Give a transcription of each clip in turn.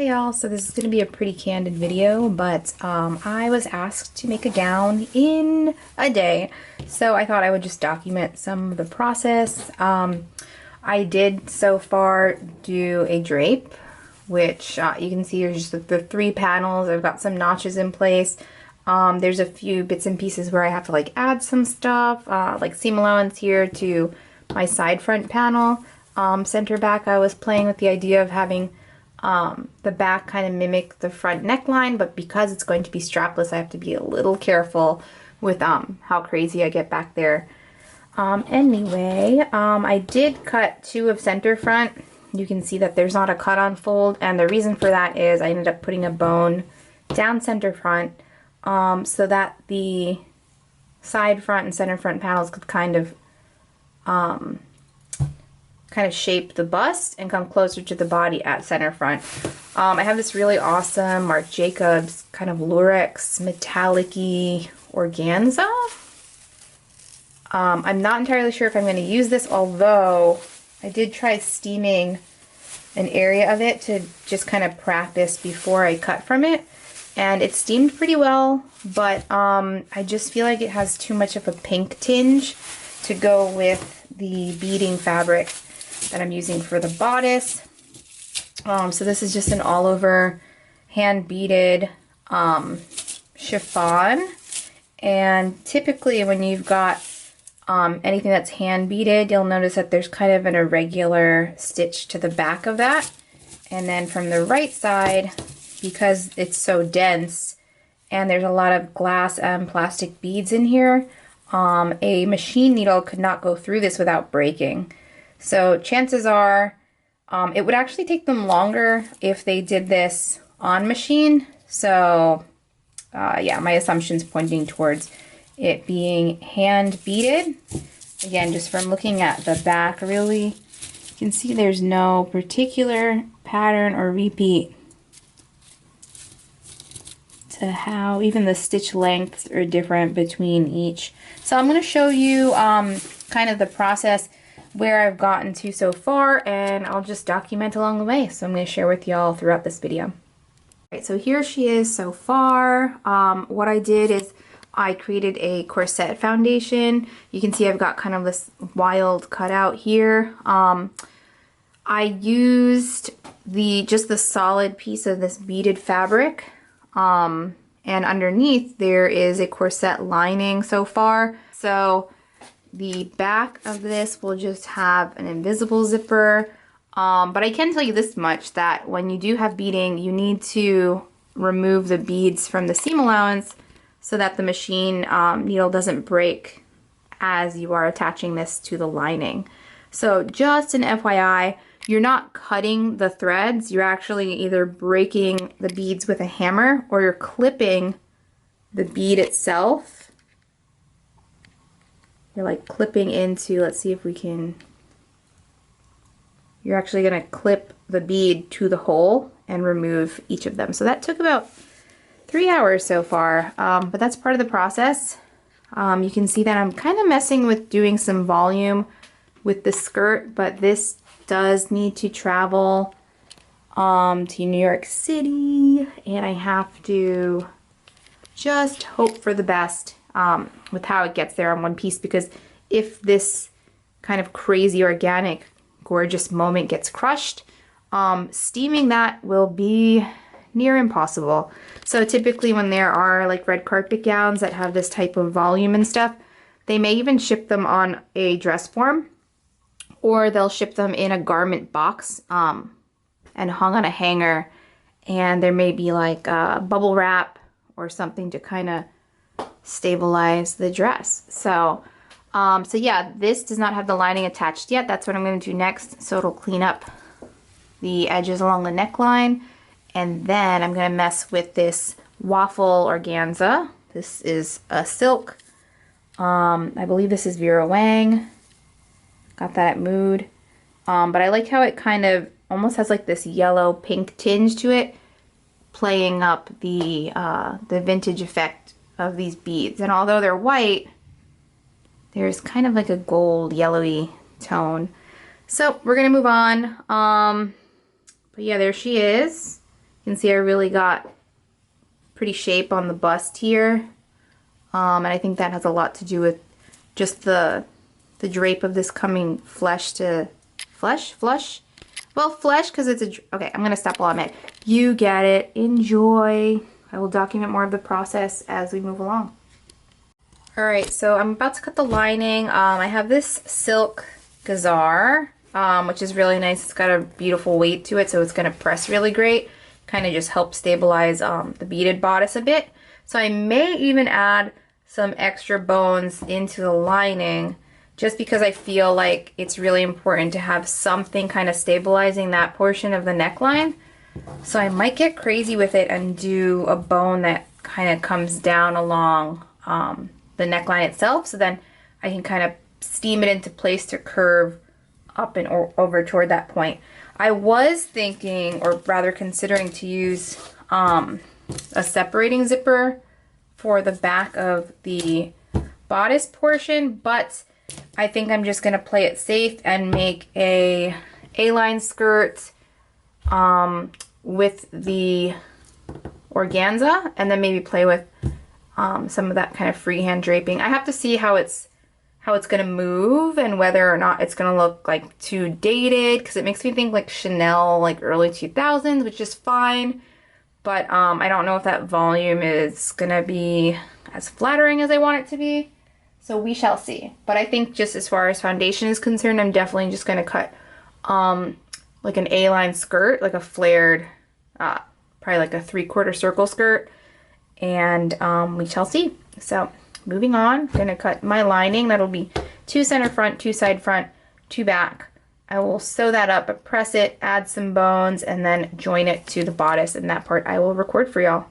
Hey y'all, so this is going to be a pretty candid video, but I was asked to make a gown in a day, so I thought I would just document some of the process. I did so far do a drape, which you can see here's just the 3 panels. I've got some notches in place. There's a few bits and pieces where I have to like add some stuff, like seam allowance here to my side front panel. Center back, I was playing with the idea of having the back kind of mimic the front neckline, but because it's going to be strapless, I have to be a little careful with how crazy I get back there. Anyway, I did cut 2 of center front. You can see that there's not a cut on fold, and the reason for that is I ended up putting a bone down center front so that the side front and center front panels could kind of shape the bust and come closer to the body at center front. I have this really awesome Marc Jacobs kind of lurex metallic-y organza. I'm not entirely sure if I'm going to use this, although I did try steaming an area of it to just kind of practice before I cut from it, and it steamed pretty well, but I just feel like it has too much of a pink tinge to go with the beading fabric that I'm using for the bodice. So this is just an all over hand beaded chiffon, and typically when you've got anything that's hand beaded, you'll notice that there's kind of an irregular stitch to the back of that, and then from the right side, because it's so dense and there's a lot of glass and plastic beads in here, a machine needle could not go through this without breaking. So chances are it would actually take them longer if they did this on machine. So yeah, my assumption's pointing towards it being hand beaded. Again, just from looking at the back, really, you can see there's no particular pattern or repeat to how even the stitch lengths are different between each. So I'm going to show you kind of the process where I've gotten to so far, and I'll just document along the way. So I'm going to share with y'all throughout this video. All right, so here she is so far. What I did is I created a Corset Foundation. You can see I've got kind of this wild cutout here. I used just the solid piece of this beaded fabric, and underneath there is a corset lining so far. So the back of this will just have an invisible zipper, but I can tell you this much, that when you do have beading, you need to remove the beads from the seam allowance so that the machine needle doesn't break as you are attaching this to the lining. So just an FYI, you're not cutting the threads, you're actually either breaking the beads with a hammer or you're clipping the bead itself. You're like clipping into, let's see if we can, you're actually going to clip the bead to the hole and remove each of them. So that took about 3 hours so far, but that's part of the process. You can see that I'm kind of messing with doing some volume with the skirt, but this does need to travel to New York City, and I have to just hope for the best with how it gets there on one piece, because if this kind of crazy organic gorgeous moment gets crushed, steaming that will be near impossible. So typically when there are like red carpet gowns that have this type of volume and stuff, they may even ship them on a dress form, or they'll ship them in a garment box and hung on a hanger, and there may be like bubble wrap or something to kind of stabilize the dress. So so yeah, this does not have the lining attached yet. That's what I'm going to do next, so it'll clean up the edges along the neckline, and then I'm going to mess with this waffle organza. This is a silk. I believe this is Vera Wang. Got that at Mood. But I like how it kind of almost has like this yellow pink tinge to it, playing up the vintage effect of these beads. And although they're white, there's kind of like a gold yellowy tone. So we're gonna move on. But yeah, there she is. You can see I really got pretty shape on the bust here. And I think that has a lot to do with just the drape of this coming flush to flush? Well, flesh because it's a... Okay, I'm going to stop while I'm at it. You get it. Enjoy. I will document more of the process as we move along. Alright, so I'm about to cut the lining. I have this silk gazar, which is really nice. It's got a beautiful weight to it, so it's going to press really great. Kind of just help stabilize the beaded bodice a bit. So I may even add some extra bones into the lining just because I feel like it's really important to have something kind of stabilizing that portion of the neckline. So I might get crazy with it and do a bone that kind of comes down along the neckline itself, so then I can kind of steam it into place to curve up and over toward that point. I was thinking, or rather considering, to use a separating zipper for the back of the bodice portion, but I think I'm just going to play it safe and make a A-line skirt with the organza, and then maybe play with some of that kind of freehand draping. I have to see how it's going to move and whether or not it's going to look like too dated, because it makes me think like Chanel, like early 2000s, which is fine. But I don't know if that volume is going to be as flattering as I want it to be. So we shall see. But I think just as far as foundation is concerned, I'm definitely just going to cut like an A-line skirt, like a flared, probably like a 3/4 circle skirt. And we shall see. So moving on, I'm going to cut my lining. That'll be 2 center front, 2 side front, 2 back. I will sew that up, press it, add some bones, and then join it to the bodice, and that part I will record for y'all.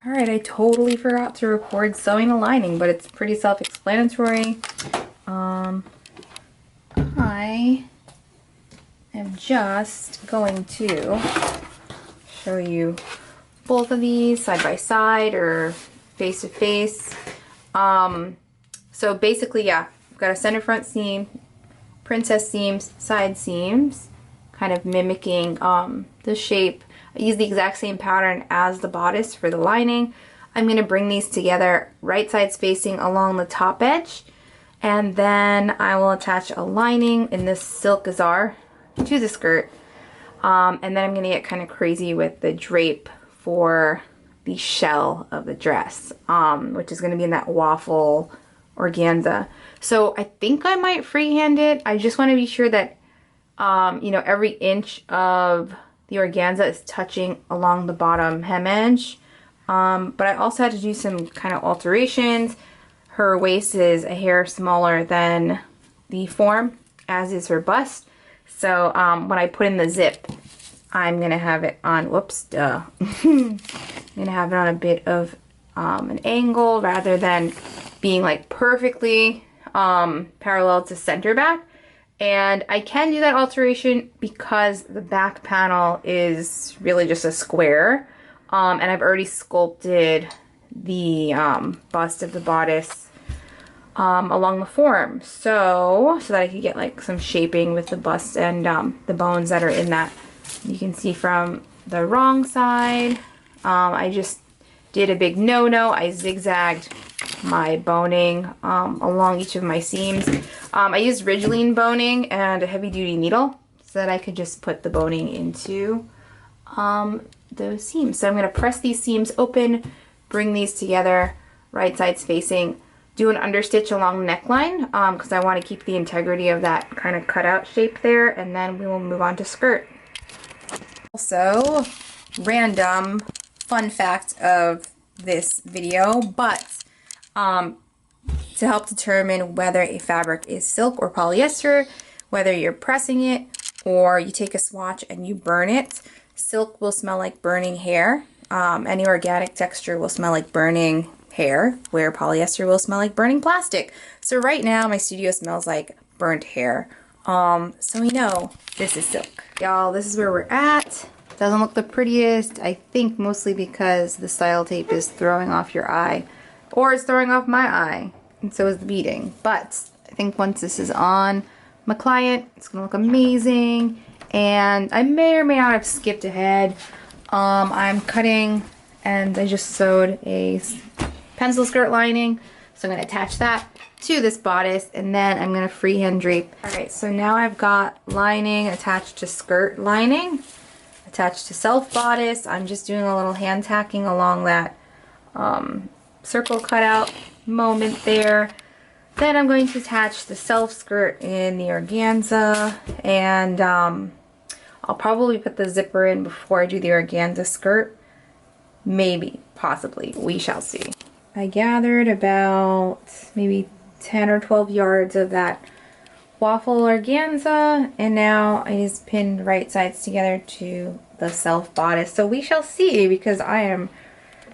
Alright, I totally forgot to record sewing the lining, but it's pretty self-explanatory. I am just going to show you both of these side by side or face to face. So basically, yeah, I've got a center front seam, princess seams, side seams, kind of mimicking the shape. I use the exact same pattern as the bodice for the lining. I'm going to bring these together right side spacing along the top edge, and then I will attach a lining in this silk gazar to the skirt, and then I'm going to get kind of crazy with the drape for the shell of the dress, which is going to be in that waffle organza. So I think I might freehand it. I just want to be sure that you know, every inch of the organza is touching along the bottom hem edge. But I also had to do some kind of alterations. Her waist is a hair smaller than the form, as is her bust. So when I put in the zip, I'm gonna have it on, I'm gonna have it on a bit of an angle rather than being like perfectly parallel to center back. And I can do that alteration because the back panel is really just a square, and I've already sculpted the bust of the bodice along the form, so that I could get like some shaping with the bust and the bones that are in that. You can see from the wrong side, I just did a big no-no. I zigzagged my boning along each of my seams. I used Ridgeline boning and a heavy-duty needle so that I could just put the boning into those seams. So I'm going to press these seams open, bring these together, right side spacing, do an understitch along the neckline because I want to keep the integrity of that kind of cutout shape there, and then we will move on to skirt. Also, random fun fact of this video, but to help determine whether a fabric is silk or polyester, whether you're pressing it or you take a swatch and you burn it, silk will smell like burning hair. Any organic texture will smell like burning hair, where polyester will smell like burning plastic. So right now my studio smells like burnt hair. So we know this is silk. Y'all, this is where we're at. Doesn't look the prettiest, I think mostly because the style tape is throwing off your eye, or it's throwing off my eye, and so is the beading. But I think once this is on my client, it's gonna look amazing. And I may or may not have skipped ahead. I'm cutting, and I just sewed a pencil skirt lining, so I'm going to attach that to this bodice, and then I'm going to freehand drape. Alright, so now I've got lining attached to skirt lining, attached to self bodice. I'm just doing a little hand tacking along that circle cutout moment there. Then I'm going to attach the self skirt in the organza, and I'll probably put the zipper in before I do the organza skirt. Maybe, possibly, we shall see. I gathered about maybe 10 or 12 yards of that waffle organza, and now I just pinned right sides together to the self bodice. So we shall see, because I am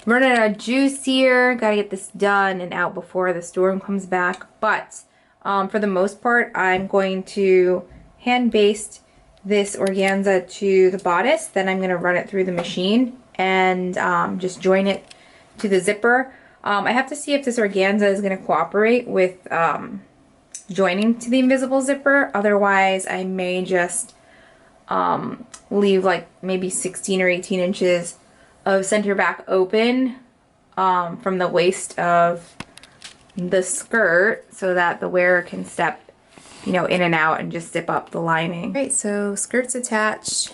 running out of juice here. Gotta get this done and out before the storm comes back. But for the most part, I'm going to hand baste this organza to the bodice. Then I'm going to run it through the machine and just join it to the zipper. I have to see if this organza is going to cooperate with joining to the invisible zipper. Otherwise, I may just leave like maybe 16 or 18 inches of center back open from the waist of the skirt, so that the wearer can step, you know, in and out and just zip up the lining. Right, so skirt's attached.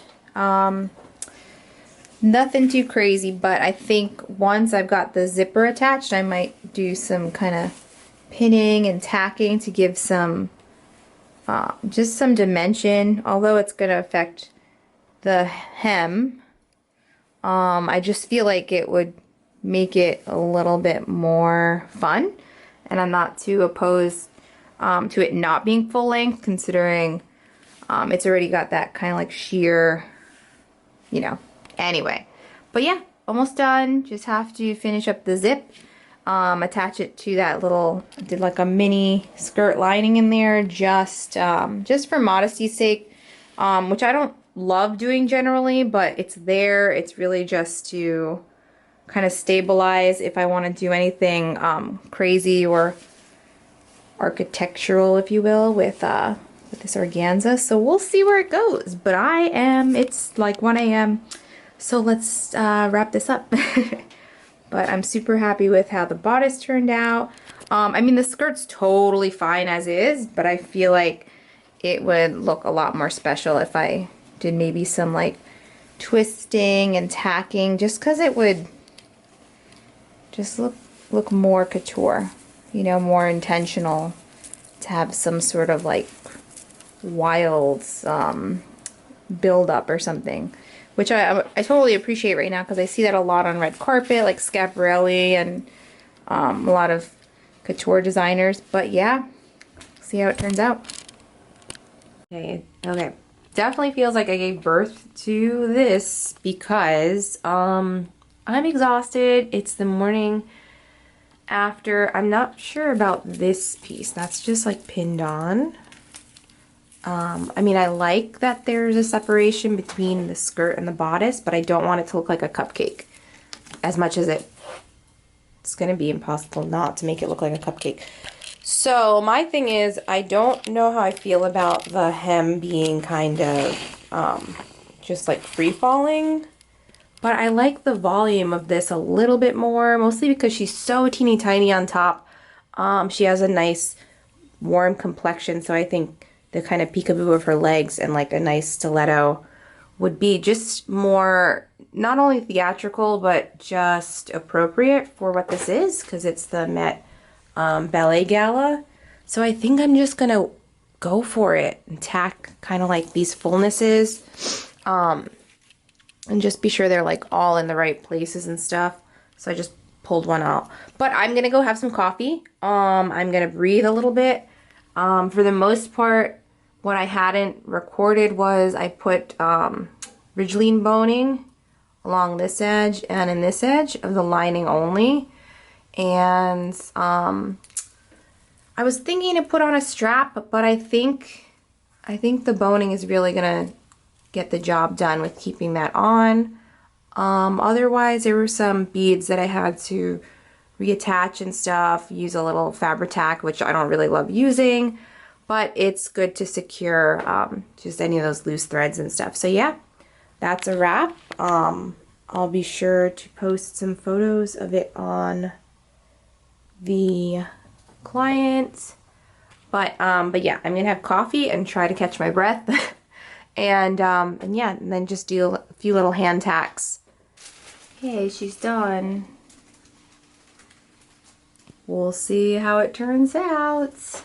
Nothing too crazy, but I think once I've got the zipper attached, I might do some kind of pinning and tacking to give some just some dimension, although it's going to affect the hem. I just feel like it would make it a little bit more fun, and I'm not too opposed to it not being full length, considering it's already got that kind of like sheer, you know, anyway. But yeah, almost done. Just have to finish up the zip, attach it to that little, I did like a mini skirt lining in there, just for modesty's sake, which I don't love doing generally, but it's there. It's really just to kind of stabilize if I want to do anything crazy or architectural, if you will, with this organza. So we'll see where it goes. But it's like 1 a.m. So let's wrap this up. But I'm super happy with how the bodice turned out. I mean, the skirt's totally fine as is, but I feel like it would look a lot more special if I did maybe some like twisting and tacking, just because it would just look more couture, you know, more intentional, to have some sort of like wild build up or something, which I totally appreciate right now, because I see that a lot on red carpet, like Schiaparelli and a lot of couture designers. But yeah, see how it turns out. Okay. Definitely feels like I gave birth to this, because I'm exhausted. It's the morning after. I'm not sure about this piece. That's just like pinned on. I mean, I like that there's a separation between the skirt and the bodice, but I don't want it to look like a cupcake as much as it's going to be impossible not to make it look like a cupcake. So my thing is, I don't know how I feel about the hem being kind of just like free-falling, but I like the volume of this a little bit more, mostly because she's so teeny tiny on top. She has a nice warm complexion, so I think the kind of peekaboo of her legs and like a nice stiletto would be just more, not only theatrical, but just appropriate for what this is, because it's the MET Ballet Gala. So I think I'm just gonna go for it and tack kind of like these fullnesses, and just be sure they're like all in the right places and stuff. So I just pulled one out, but I'm gonna go have some coffee. I'm gonna breathe a little bit. For the most part, what I hadn't recorded was I put Ridgeline boning along this edge and in this edge of the lining only. And I was thinking to put on a strap, but I think the boning is really gonna get the job done with keeping that on. Otherwise, there were some beads that I had to reattach and stuff, use a little Fabri-Tac, which I don't really love using, but it's good to secure just any of those loose threads and stuff. So yeah, that's a wrap. I'll be sure to post some photos of it on the client. But yeah, I'm gonna have coffee and try to catch my breath. and yeah, and then just do a few little hand tacks. Okay, she's done. We'll see how it turns out.